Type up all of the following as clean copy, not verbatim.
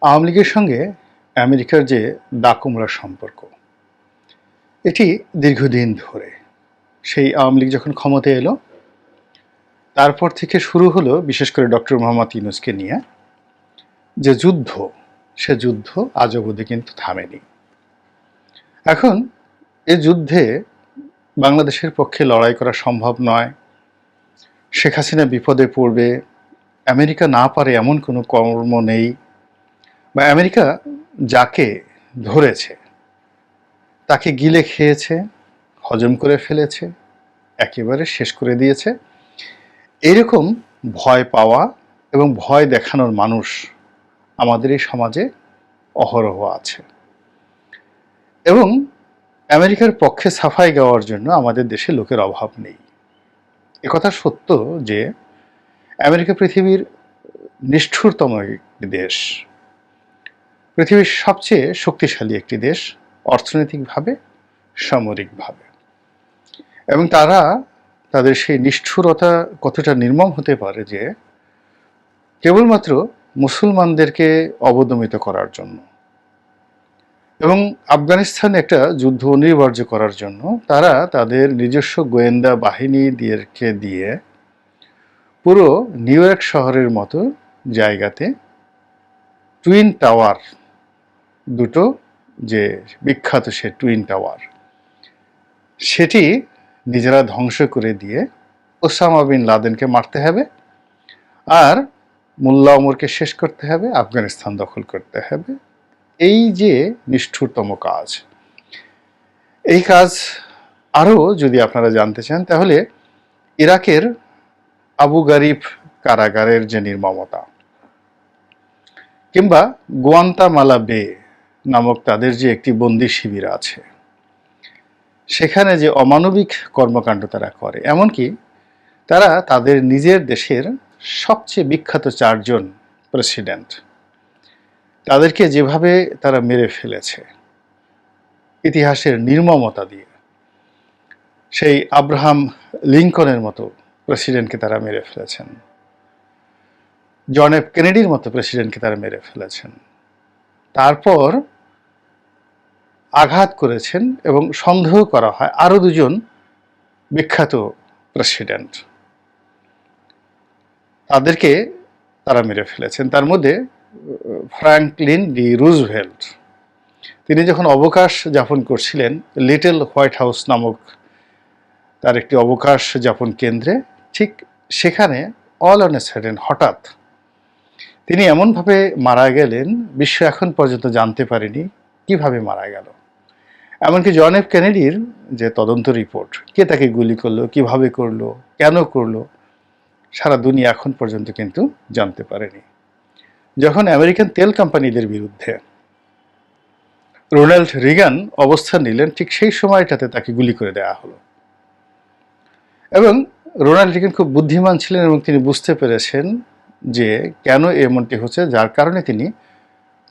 আওয়ামী লীগের সঙ্গে আমেরিকার যে দাকুমড়া সম্পর্ক, এটি দীর্ঘদিন ধরে। সেই আওয়ামী লীগ যখন ক্ষমতায় এলো, তারপর থেকে শুরু হলো বিশেষ করে ডক্টর মোহাম্মদ ইউনূসকে নিয়ে যে যুদ্ধ, সে যুদ্ধ আজ অবধি কিন্তু থামেনি। এখন এ যুদ্ধে বাংলাদেশের পক্ষে লড়াই করা সম্ভব নয়। শেখ হাসিনা বিপদে পড়বে, আমেরিকা না পারে এমন কোনো কর্ম নেই, বা আমেরিকা যাকে ধরেছে তাকে গিলে খেয়েছে, হজম করে ফেলেছে, একেবারে শেষ করে দিয়েছে। এরকম ভয় পাওয়া এবং ভয় দেখানোর মানুষ আমাদের এই সমাজে অহরহ আছে, এবং আমেরিকার পক্ষে সাফাই গাওয়ার জন্য আমাদের দেশে লোকের অভাব নেই। একথা সত্য যে আমেরিকা পৃথিবীর নিষ্ঠুরতম একটি দেশ, পৃথিবীর সবচেয়ে শক্তিশালী একটি দেশ, অর্থনৈতিকভাবে, সামরিকভাবে। এবং তারা তাদের সেই নিষ্ঠুরতা কতটা নির্মম হতে পারে যে কেবলমাত্র মুসলমানদেরকে অবদমিত করার জন্য এবং আফগানিস্তানে একটা যুদ্ধ অনিবার্য করার জন্য তারা তাদের নিজস্ব গোয়েন্দা বাহিনীদেরকে দিয়ে পুরো নিউ ইয়র্ক শহরের মতো জায়গাতে টুইন টাওয়ার, দুটো যে বিখ্যাত সে টুইন টাওয়ার, সেটি নিজেরা ধ্বংস করে দিয়ে ওসামা বিন লাদেনকে মারতে হবে, আর মোল্লা ওমরকে শেষ করতে হবে, আফগানিস্তান দখল করতে হবে। এই যে নিষ্ঠুরতম কাজ, এই কাজ আরও যদি আপনারা জানতে চান তাহলে ইরাকের আবু গারিব কারাগারের যে নির্মমতা, কিংবা গোয়ান্তামালা বে নামক তাদের যে একটি বন্দি শিবির আছে, সেখানে যে অমানবিক কর্মকাণ্ড তারা করে, এমনকি তারা তাদের নিজের দেশের সবচেয়ে বিখ্যাত 4 জন প্রেসিডেন্ট, তাদেরকে যেভাবে তারা মেরে ফেলেছে ইতিহাসের নির্মমতা দিয়ে, সেই আব্রাহাম লিঙ্কনের মতো প্রেসিডেন্টকে তারা মেরে ফেলেছেন, জন এফ কেনেডির মতো প্রেসিডেন্টকে তারা মেরে ফেলেছেন, তারপর আঘাত করেছেন এবং সন্দেহ করা হয় আরও 2 জন বিখ্যাত প্রেসিডেন্ট, তাদেরকে তারা মেরে ফেলেছেন। তার মধ্যে ফ্র্যাঙ্কলিন ডি রুজভেল্ট, তিনি যখন অবকাশ যাপন করছিলেন লিটল হোয়াইট হাউস নামক তার একটি অবকাশ যাপন কেন্দ্রে, ঠিক সেখানে অল অন এ সাডেন, হঠাৎ তিনি এমনভাবে মারা গেলেন, বিশ্ব এখন পর্যন্ত জানতে পারেনি কিভাবে মারা গেল। এমনকি জন এফ কেনেডির যে তদন্ত রিপোর্ট, কে তাকে গুলি করলো, কিভাবে করলো, কেন করলো, সারা দুনিয়া এখন পর্যন্ত কিন্তু জানতে পারেনি। যখন আমেরিকান তেল কোম্পানিদের বিরুদ্ধে রোনাল্ড রিগান অবস্থান নিলেন, ঠিক সেই সময়টাতে তাকে গুলি করে দেওয়া হলো। এবং রোনাল্ড রিগান খুব বুদ্ধিমান ছিলেন এবং তিনি বুঝতে পেরেছেন যে কেন এমনটি হচ্ছে, যার কারণে তিনি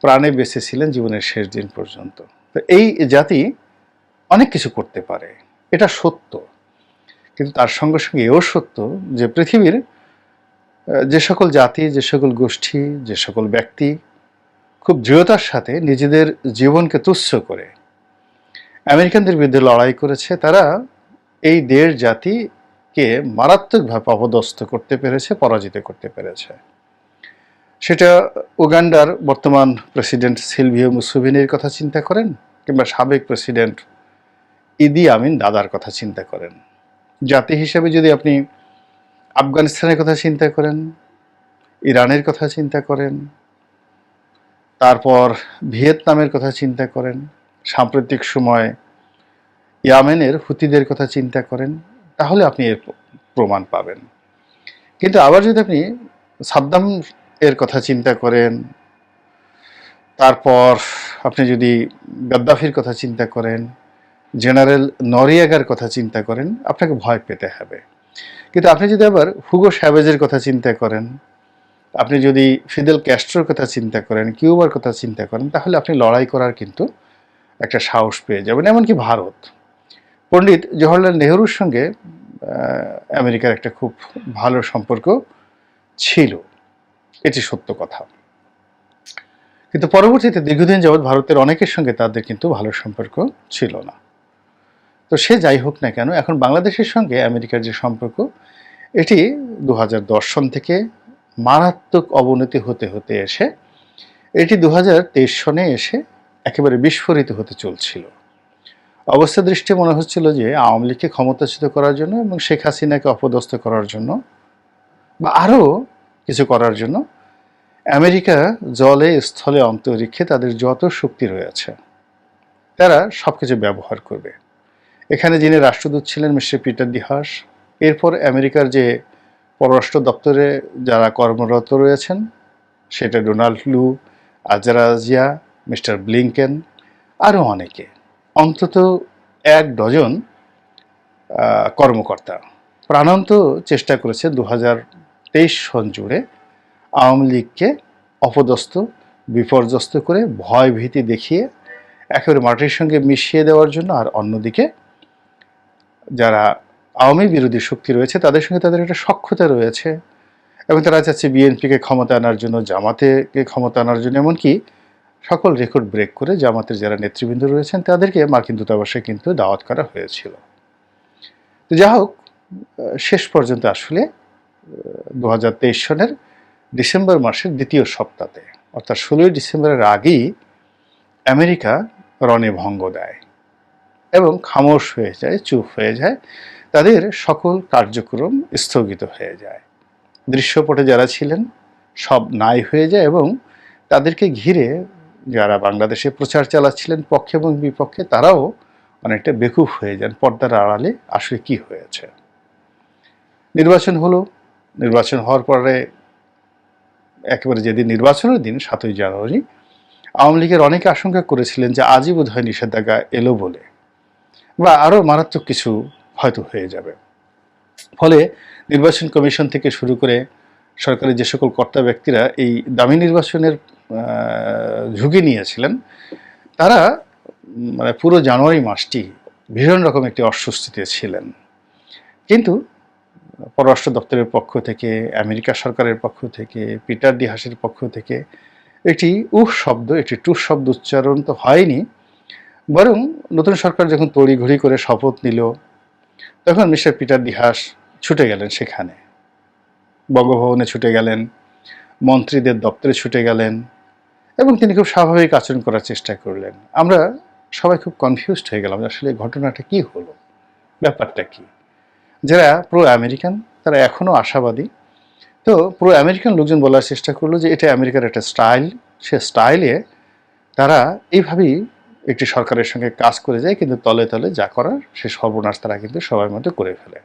প্রাণে বেঁচে ছিলেন জীবনের শেষ দিন পর্যন্ত। তো এই জাতি অনেক কিছু করতে পারে, এটা সত্য, কিন্তু তার সঙ্গে সঙ্গে এও সত্য যে পৃথিবীর যে সকল জাতি, যে সকল গোষ্ঠী, যে সকল ব্যক্তি খুব দৃঢ়তার সাথে নিজেদের জীবনকে তুচ্ছ করে আমেরিকানদের বিরুদ্ধে লড়াই করেছে, তারা এই দেশ জাতিকে মারাত্মকভাবে অপদস্থ করতে পেরেছে, পরাজিত করতে পেরেছে। সেটা উগান্ডার বর্তমান প্রেসিডেন্ট সিলভিও মুসেভিনির কথা চিন্তা করেন, কিংবা সাবেক প্রেসিডেন্ট ইদি আমিন দাদার কথা চিন্তা করেন। জাতি হিসেবে যদি আপনি আফগানিস্তানের কথা চিন্তা করেন, ইরানের কথা চিন্তা করেন, তারপর ভিয়েতনামের কথা চিন্তা করেন, সাম্প্রতিক সময় ইয়েমেনের হুতিদের কথা চিন্তা করেন, তাহলে আপনি এর প্রমাণ পাবেন। কিন্তু আবার যদি আপনি সাদ্দাম এর কথা চিন্তা করেন, তারপর আপনি যদি গাদ্দাফির কথা চিন্তা করেন, জেনারেল নরিয়াগার কথা চিন্তা করেন, আপনাকে ভয় পেতে হবে। কিন্তু আপনি যদি আবার হুগো স্যাভেজের কথা চিন্তা করেন, আপনি যদি ফিদেল ক্যাস্ট্রোর কথা চিন্তা করেন, কিউবার কথা চিন্তা করেন, তাহলে আপনি লড়াই করার কিন্তু একটা সাহস পেয়ে যাবেন। এমনকি ভারত, পণ্ডিত জওহরলাল নেহরুর সঙ্গে আমেরিকার একটা খুব ভালো সম্পর্ক ছিল, এটি সত্য কথা। কিন্তু পরবর্তীতে দীর্ঘদিন যাবৎ ভারতের অনেকের সঙ্গে তাদের কিন্তু ভালো সম্পর্ক ছিল না। তো সে যাই হোক না কেন, এখন বাংলাদেশের সঙ্গে আমেরিকার যে সম্পর্ক, এটি 2010 সন থেকে মারাত্মক অবনতি হতে হতে এসে এটি 2023 সনে এসে একেবারে বিস্ফোরিত হতে চলছিল। অবস্থা দৃষ্টি মনে হচ্ছিল যে আওয়ামী লীগকে ক্ষমতাচ্যুত করার জন্য এবং শেখ হাসিনাকে অপদস্থ করার জন্য বা আরও কিছু করার জন্য আমেরিকা জলে স্থলে অন্তরিক্ষে তাদের যত শক্তি রয়েছে তারা সব কিছু ব্যবহার করবে। এখানে যিনি রাষ্ট্রদূত ছিলেন মিস্টার পিটার ডি হাস, এরপর আমেরিকার যে পররাষ্ট্র দপ্তরে যারা কর্মরত রয়েছেন সেটা ডোনাল্ড লু, আজারাজিয়া, মিস্টার ব্লিংকেন, আরও অনেকে, অন্তত 1 ডজন কর্মকর্তা প্রাণান্ত চেষ্টা করেছে 2023 সন জুড়ে আওয়ামী লীগকে অপদস্থ বিপর্যস্ত করে ভয় ভীতি দেখিয়ে একেবারে মাটির সঙ্গে মিশিয়ে দেওয়ার জন্য, আর অন্যদিকে যারা আওয়ামী বিরোধী শক্তি রয়েছে তাদের সঙ্গে তাদের একটা সখ্যতা রয়েছে এবং তারা চাচ্ছে বিএনপিকে ক্ষমতা আনার জন্য, জামাতেকে ক্ষমতা আনার জন্য, এমনকি সকল রেকর্ড ব্রেক করে জামাতের যারা নেতৃবৃন্দ রয়েছেন তাদেরকে মার্কিন দূতাবাসে কিন্তু দাওয়াত করা হয়েছিল। তো যা হোক, শেষ পর্যন্ত আসলে 2023 সনের ডিসেম্বর মাসের দ্বিতীয় সপ্তাহে অর্থাৎ 16 ডিসেম্বরের আগেই আমেরিকা রণে ভঙ্গ দেয় এবং খামোশ হয়ে যায়, চুপ হয়ে যায়, তাদের সকল কার্যক্রম স্থগিত হয়ে যায়। দৃশ্যপটে যারা ছিলেন সব নাই হয়ে যায় এবং তাদেরকে ঘিরে যারা বাংলাদেশে প্রচার চালাচ্ছিলেন পক্ষে এবং বিপক্ষে তারাও অনেকটা বেকুব হয়ে যান, পর্দার আড়ালে আসলে কি হয়েছে। নির্বাচন হলো, নির্বাচন হওয়ার পরে একেবারে যেদিন নির্বাচনের দিন 7ই জানুয়ারি, আওয়ামী লীগের অনেকে আশঙ্কা করেছিলেন যে আজই বোধহয় নিষেধাজ্ঞা এলো বলে, বা আরও মারাত্মক কিছু হয়তো হয়ে যাবে। ফলে নির্বাচন কমিশন থেকে শুরু করে সরকারের যে সকল কর্তা ব্যক্তিরা এই দামি নির্বাচনের ঝুঁকি নিয়েছিলেন তারা মানে পুরো জানুয়ারি মাসটি ভীষণ রকম একটি অস্বস্তিতে ছিলেন। কিন্তু পররাষ্ট্র দপ্তরের পক্ষ থেকে, আমেরিকা সরকারের পক্ষ থেকে, পিটার ডি হাসের পক্ষ থেকে একটি শব্দ, একটি টুস শব্দ উচ্চারণ তো হয়নি, বরং নতুন সরকার যখন তড়িঘড়ি করে শপথ নিল তখন মিস্টার পিটার ডি হাস ছুটে গেলেন সেখানে, বঙ্গভবনে ছুটে গেলেন, মন্ত্রীদের দপ্তরে ছুটে গেলেন এবং তিনি খুব স্বাভাবিক আচরণ করার চেষ্টা করলেন। আমরা সবাই খুব কনফিউজড হয়ে গেলাম আসলে ঘটনাটা কি হলো, ব্যাপারটা কি। যারা প্রো আমেরিকান তারা এখনও আশাবাদী। তো প্রো আমেরিকান লোকজন বলার চেষ্টা করলো যে এটা আমেরিকার একটা স্টাইল, সে স্টাইলে তারা এইভাবেই একটি সরকারের সঙ্গে কাজ করে যায়, কিন্তু তলে তলে যা করার সে সর্বনাশ তারা কিন্তু সবার মধ্যে করে ফেলে।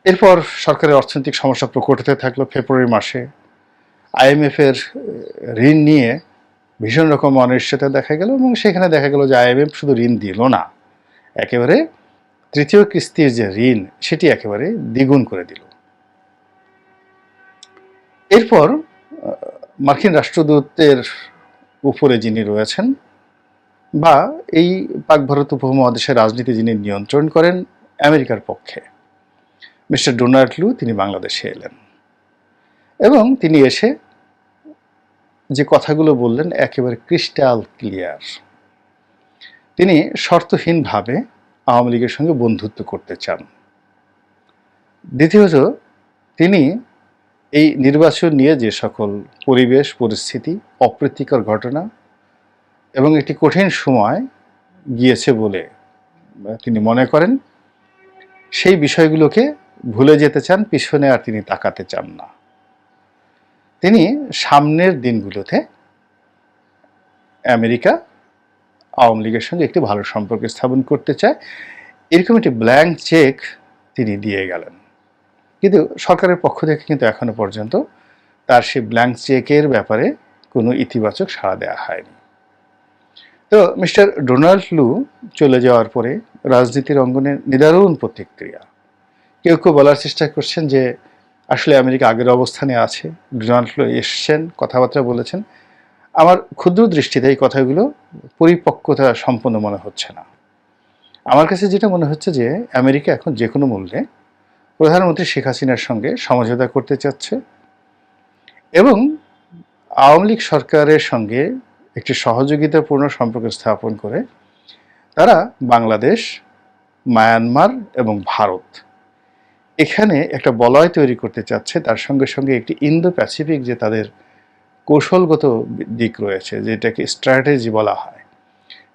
এরপর সরকারের অর্থনৈতিক সমস্যা প্রকট হতে থাকলো। ফেব্রুয়ারি মাসে আইএমএফের ঋণ নিয়ে ভীষণ রকম অনিশ্চয়তা দেখা গেল এবং সেখানে দেখা গেল যে আইএমএফ শুধু ঋণ দিল না, একেবারে তৃতীয় কিস্তির যে ঋণ সেটি একেবারে দ্বিগুণ করে দিল। এরপর মার্কিন রাষ্ট্রদূতের উপরে যিনি রয়েছেন বা এই পাক ভারত উপমহাদেশের রাজনীতি যিনি নিয়ন্ত্রণ করেন আমেরিকার পক্ষে, মিস্টার ডোনাল্ড লু, তিনি বাংলাদেশে এলেন এবং তিনি এসে যে কথাগুলো বললেন একেবারে ক্রিস্টাল ক্লিয়ার। তিনি শর্তহীনভাবে আওয়ামী লীগের সঙ্গে বন্ধুত্ব করতে চান। দ্বিতীয়ত, তিনি এই নির্বাচন নিয়ে যে সকল পরিবেশ পরিস্থিতি, অপ্রীতিকর ঘটনা এবং একটি কঠিন সময় গিয়েছে বলে তিনি মনে করেন, সেই বিষয়গুলোকে ভুলে যেতে চান, পিছনে আর তিনি তাকাতে চান না। তিনি সামনের দিনগুলোতে আমেরিকা আওয়ামী লীগের সঙ্গে একটি ভালো সম্পর্ক স্থাপন করতে চায়, এরকম একটি ব্ল্যাঙ্ক চেক তিনি দিয়ে গেলেন। কিন্তু সরকারের পক্ষ থেকে কিন্তু এখনো পর্যন্ত তার সেই ব্ল্যাঙ্ক চেকের ব্যাপারে কোনো ইতিবাচক সাড়া দেওয়া হয়নি। তো মিস্টার ডোনাল্ড লু চলে যাওয়ার পরে রাজনীতির অঙ্গনে নিদারুণ প্রতিক্রিয়া। কেউ কেউ বলার চেষ্টা করছেন যে আসলে আমেরিকা আগের অবস্থানে আছে, ডোনাল্ড লু এসছেন, কথাবার্তা বলেছেন। আমার ক্ষুদ্র দৃষ্টিতে এই কথাগুলো পরিপক্কতা সম্পন্ন মনে হচ্ছে না। আমার কাছে যেটা মনে হচ্ছে যে আমেরিকা এখন যে কোনো মূল্যে প্রধানমন্ত্রী শেখ হাসিনার সঙ্গে সমঝোতা করতে চাচ্ছে এবং আওয়ামী লীগ সরকারের সঙ্গে একটি সহযোগিতাপূর্ণ সম্পর্ক স্থাপন করে তারা বাংলাদেশ, মায়ানমার এবং ভারত এখানে একটা বলয় তৈরি করতে চাচ্ছে। তার সঙ্গে সঙ্গে একটি ইন্দো প্যাসিফিক যে তাদের কৌশলগত দিক রয়েছে, যেটাকে স্ট্র্যাটেজি বলা হয়,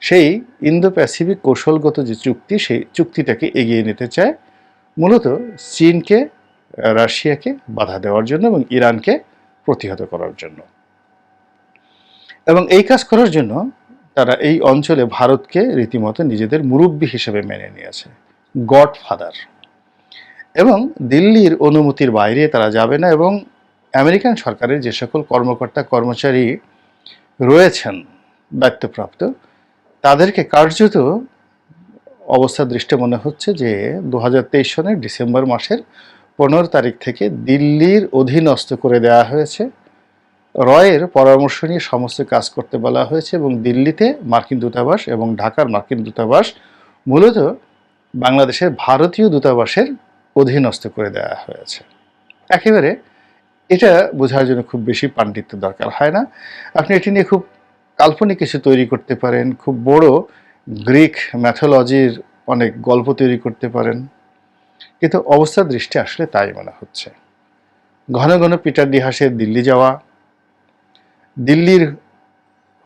সেই ইন্দো প্যাসিফিক কৌশলগত যে চুক্তি, সেই চুক্তিটাকে এগিয়ে নিতে চায় মূলত চীনকে, রাশিয়াকে বাধা দেওয়ার জন্য এবং ইরানকে প্রতিহত করার জন্য। এবং এই কাজ করার জন্য তারা এই অঞ্চলে ভারতকে রীতিমতো নিজেদের মুরব্বী হিসেবে মেনে নিয়েছে, গডফাদার। এবং দিল্লির অনুমতির বাইরে তারা যাবে না। এবং আমেরিকান সরকারের যে সকল কর্মকর্তা কর্মচারী রয়েছেন দায়িত্বপ্রাপ্ত, তাদেরকে কার্যত অবস্থা দৃষ্টে মনে হচ্ছে যে 2023 সনের ডিসেম্বর মাসের 15 তারিখ থেকে দিল্লির অধীনস্থ করে দেওয়া হয়েছে। রয়ের পরামর্শ নিয়ে সমস্ত কাজ করতে বলা হয়েছে এবং দিল্লিতে মার্কিন দূতাবাস এবং ঢাকার মার্কিন দূতাবাস মূলত বাংলাদেশের ভারতীয় দূতাবাসের অধীনস্থ করে দেওয়া হয়েছে। একেবারে এটা বোঝার জন্য খুব বেশি পাণ্ডিত্য দরকার হয় না। আপনি এটি নিয়ে খুব কাল্পনিক কিছু তৈরি করতে পারেন, খুব বড় গ্রিক ম্যাথোলজির অনেক গল্প তৈরি করতে পারেন, কিন্তু অবস্থার দৃষ্টি আসলে তাই মনে হচ্ছে। ঘন ঘন পিটার ডি হাসের দিল্লি যাওয়া, দিল্লির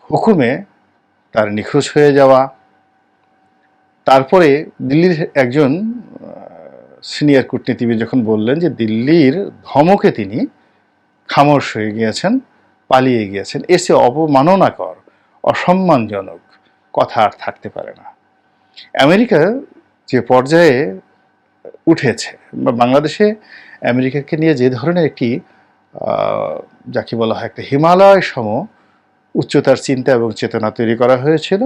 হুকুমে তার নিখোঁজ হয়ে যাওয়া, তারপরে দিল্লির একজন সিনিয়র কূটনীতিবিদ যখন বললেন যে দিল্লির ধমকে তিনি খামোশ হয়ে গিয়েছেন, পালিয়ে গিয়েছেন, এসে অবমাননাকর, অসম্মানজনক কথা আর থাকতে পারে না। আমেরিকা যে পর্যায়ে উঠেছে, বা বাংলাদেশে আমেরিকাকে নিয়ে যে ধরনের একটি যাকে বলা হয় একটা হিমালয় সম উচ্চতার চিন্তা এবং চেতনা তৈরি করা হয়েছিল,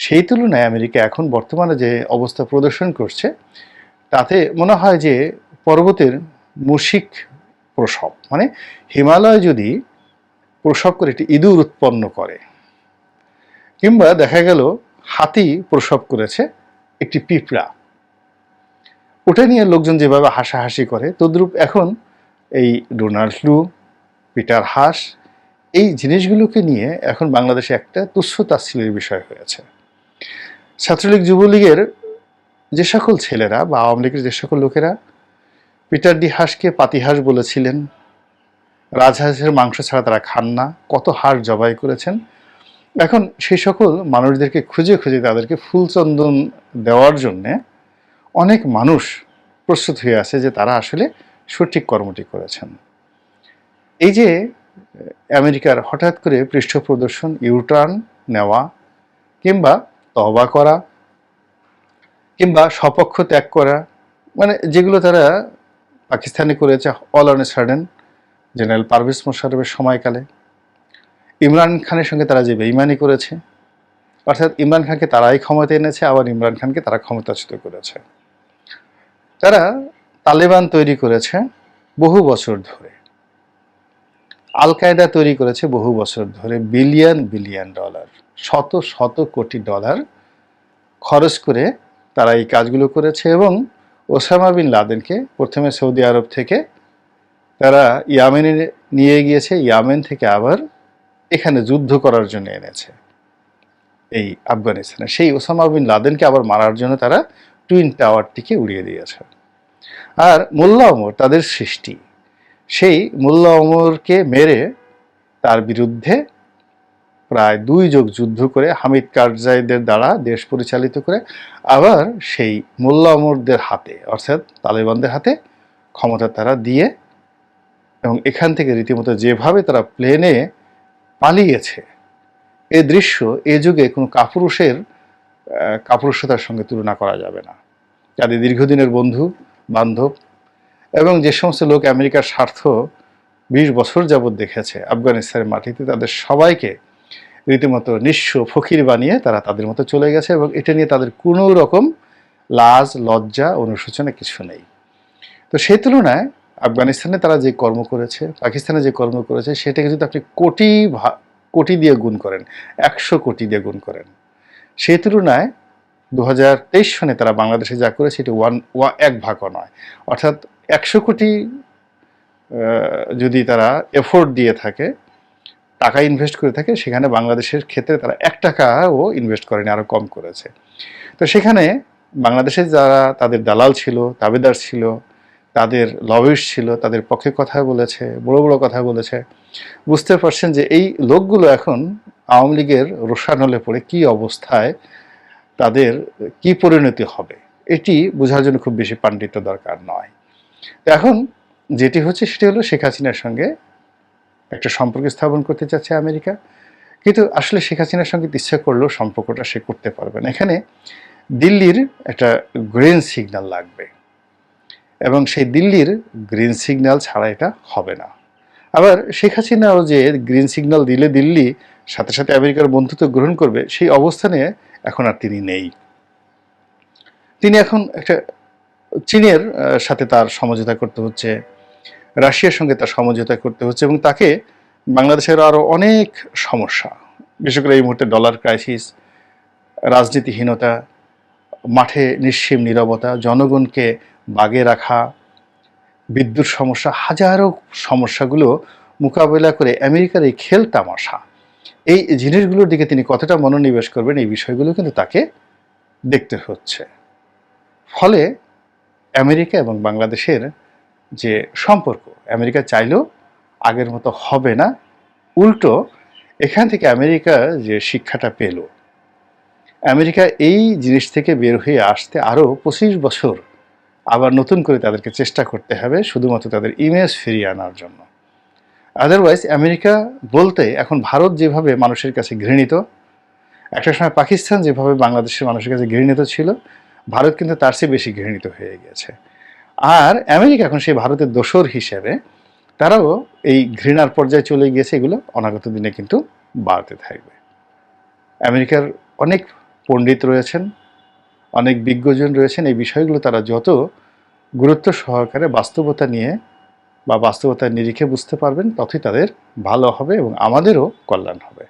সেই তুলনায় আমেরিকা এখন বর্তমানে যে অবস্থা প্রদর্শন করছে, তাতে মনে হয় যে পর্বতের মুশিক প্রসব, মানে হিমালয় যদি প্রসব করে একটি ইঁদুর উৎপন্ন করে, কিংবা দেখা গেল হাতি প্রসব করেছে একটি পিঁপড়া, ওটা নিয়ে লোকজন যেভাবে হাসাহাসি করে, তদ্রূপ এখন এই ডোনাল্ড লু, পিটার হাস, এই জিনিসগুলোকে নিয়ে এখন বাংলাদেশে একটা তুচ্ছ তাচ্ছিল্যের বিষয় হয়েছে। ছাত্রলীগ যুবলীগের যে সকল ছেলেরা বা আওয়ামী লীগের যে সকল লোকেরা পিটার ডি হাসকে পাতিহাঁস বলেছিলেন, রাজহাঁসের মাংস ছাড়া তারা খান না, কত হাঁস জবাই করেছেন, এখন সেই সকল মানুষদেরকে খুঁজে খুঁজে তাদেরকে ফুলচন্দন দেওয়ার জন্যে অনেক মানুষ প্রস্তুত হয়ে আছে যে তারা আসলে সঠিক কর্মটি করেছেন। এই যে আমেরিকার হঠাৎ করে পৃষ্ঠ প্রদর্শন, ইউটার্ন নেওয়া, কিংবা তওবা করা, কিংবা স্বপক্ষ ত্যাগ করা, মানে যেগুলো তারা পাকিস্তানে করেছে all on a sudden general Pervez মোশাররফের সময়কালে, ইমরান খানের সঙ্গে তারা যে বেইমানি করেছে, অর্থাৎ ইমরান খানকে তারাই ক্ষমতা এনেছে, আবার ইমরান খানকে তারা ক্ষমতাচ্যুত করেছে। তারা তালেবান তৈরি করেছে বহু বছর ধরে, আল কায়দা তৈরি করেছে বহু বছর ধরে, বিলিয়ন বিলিয়ন ডলার, শত শত কোটি ডলার খরচ করে তারা এই কাজগুলো করেছে। এবং ওসামা বিন লাদেনকে প্রথমে সৌদি আরব থেকে তারা ইয়ামেনে নিয়ে গিয়েছে, ইয়ামেন থেকে আবার এখানে যুদ্ধ করার জন্য এনেছে এই আফগানিস্তানে। সেই ওসামা বিন লাদেনকে আবার মারার জন্য তারা টুইন টাওয়ারটিকে উড়িয়ে দিয়েছে। আর মোল্লা ওমর তাদের সৃষ্টি, সেই মোল্লা ওমরকে মেরে তার বিরুদ্ধে প্রায় 2 যুগ যুদ্ধ করে হামিদ কারজাইদের দ্বারা দেশ পরিচালিত করে আবার সেই মোল্লা ওমরদের হাতে, অর্থাৎ তালেবানদের হাতে ক্ষমতা তারা দিয়ে, এবং এখান থেকে রীতিমতো যেভাবে তারা প্লেনে পালিয়েছে, এই দৃশ্য এ যুগে কোনো কাপুরুষতার সঙ্গে তুলনা করা যাবে না। যাদের দীর্ঘদিনের বন্ধু বান্ধব এবং যে সমস্ত লোক আমেরিকার স্বার্থ 20 বছর যাবৎ দেখেছে আফগানিস্তানের মাটিতে, তাদের সবাইকে রীতিমতো নিঃস্ব ফকির বানিয়ে তারা তাদের মতো চলে গেছে, এবং এটা নিয়ে তাদের কোনো রকম লাজ লজ্জা অনুশোচনা কিছু নেই। তো সেই তুলনায় আফগানিস্তানে তারা যে কর্ম করেছে, পাকিস্তানে যে কর্ম করেছে, সেটাকে যদি আপনি কোটি দিয়ে গুণ করেন, 100 কোটি দিয়ে গুণ করেন, সেই তুলনায় 2023 সনে তারা বাংলাদেশে যা করেছে এটি 1/1 নয়। অর্থাৎ 100 কোটি যদি তারা এফোর্ট দিয়ে থাকে, টাকা ইনভেস্ট করে থাকে, সেখানে বাংলাদেশের ক্ষেত্রে তারা 1 টাকাও ইনভেস্ট করেনি, আরও কম করেছে। তো সেখানে বাংলাদেশে যারা তাদের দালাল ছিল, দাবিদার ছিল, তাদের লবিস্ট ছিল, তাদের পক্ষে কথা বলেছে, বড় বড় কথা বলেছে, বুঝতে পারছেন যে এই লোকগুলো এখন আওয়ামী লীগের রোষানলে পড়ে কি অবস্থায়, তাদের কি পরিণতি হবে, এটি বোঝার জন্য খুব বেশি পাণ্ডিত্য দরকার নয়। তো এখন যেটি হচ্ছে সেটি হলো শেখ হাসিনার সঙ্গে একটা সম্পর্ক স্থাপন করতে চাচ্ছে আমেরিকা, কিন্তু আসলে শেখ হাসিনার সঙ্গে ইচ্ছা করলেও সম্পর্কটা সে করতে পারবে না। এখানে দিল্লির একটা গ্রিন সিগন্যাল লাগবে, এবং সেই দিল্লির গ্রিন সিগন্যাল ছাড়া এটা হবে না। আবার শেখ হাসিনাও যে গ্রিন সিগন্যাল দিলে দিল্লি সাথে সাথে আমেরিকার বন্ধুত্ব গ্রহণ করবে, সেই অবস্থানে এখন আর তিনি নেই। তিনি এখন একটা চীনের সাথে তার সমঝোতা করতে হচ্ছে, রাশিয়ার সঙ্গে তার সমঝোতা করতে হচ্ছে, এবং তাকে বাংলাদেশের আরও অনেক সমস্যা, বিশেষ করে এই মুহূর্তে ডলার ক্রাইসিস, রাজনীতিহীনতা, মাঠে নিঃসীম নীরবতা, জনগণকে বাগে রাখা, বিদ্যুৎ সমস্যা, হাজারো সমস্যাগুলো মোকাবেলা করে আমেরিকার এই খেল তামাশা, এই জিনিসগুলোর দিকে তিনি কতটা মনোনিবেশ করবেন, এই বিষয়গুলো কিন্তু তাকে দেখতে হচ্ছে। ফলে আমেরিকা এবং বাংলাদেশের যে সম্পর্ক, আমেরিকা চাইলেও আগের মতো হবে না। উল্টো এখান থেকে আমেরিকা যে শিক্ষাটা পেল, আমেরিকা এই জিনিস থেকে বের হয়ে আসতে আরও 25 বছর আবার নতুন করে তাদেরকে চেষ্টা করতে হবে, শুধুমাত্র তাদের ইমেজ ফিরিয়ে আনার জন্য। আদারওয়াইজ আমেরিকা বলতে এখন ভারত যেভাবে মানুষের কাছে ঘৃণিত, একটা সময় পাকিস্তান যেভাবে বাংলাদেশের মানুষের কাছে ঘৃণিত ছিল, ভারত কিন্তু তার চেয়ে বেশি ঘৃণিত হয়ে গেছে। আর আমেরিকা এখন সেই ভারতের দোসর হিসেবে তারাও এই ঘৃণার পর্যায়ে চলে গিয়েছে। এগুলো অনাগত দিনে কিন্তু বাড়তে থাকবে। আমেরিকার অনেক পণ্ডিত রয়েছেন, অনেক বিজ্ঞজন রয়েছেন, এই বিষয়গুলো তারা যত গুরুত্ব সহকারে বাস্তবতা নিয়ে বা বাস্তবতার নিরিখে বুঝতে পারবেন, ততই তাদের ভালো হবে এবং আমাদেরও কল্যাণ হবে।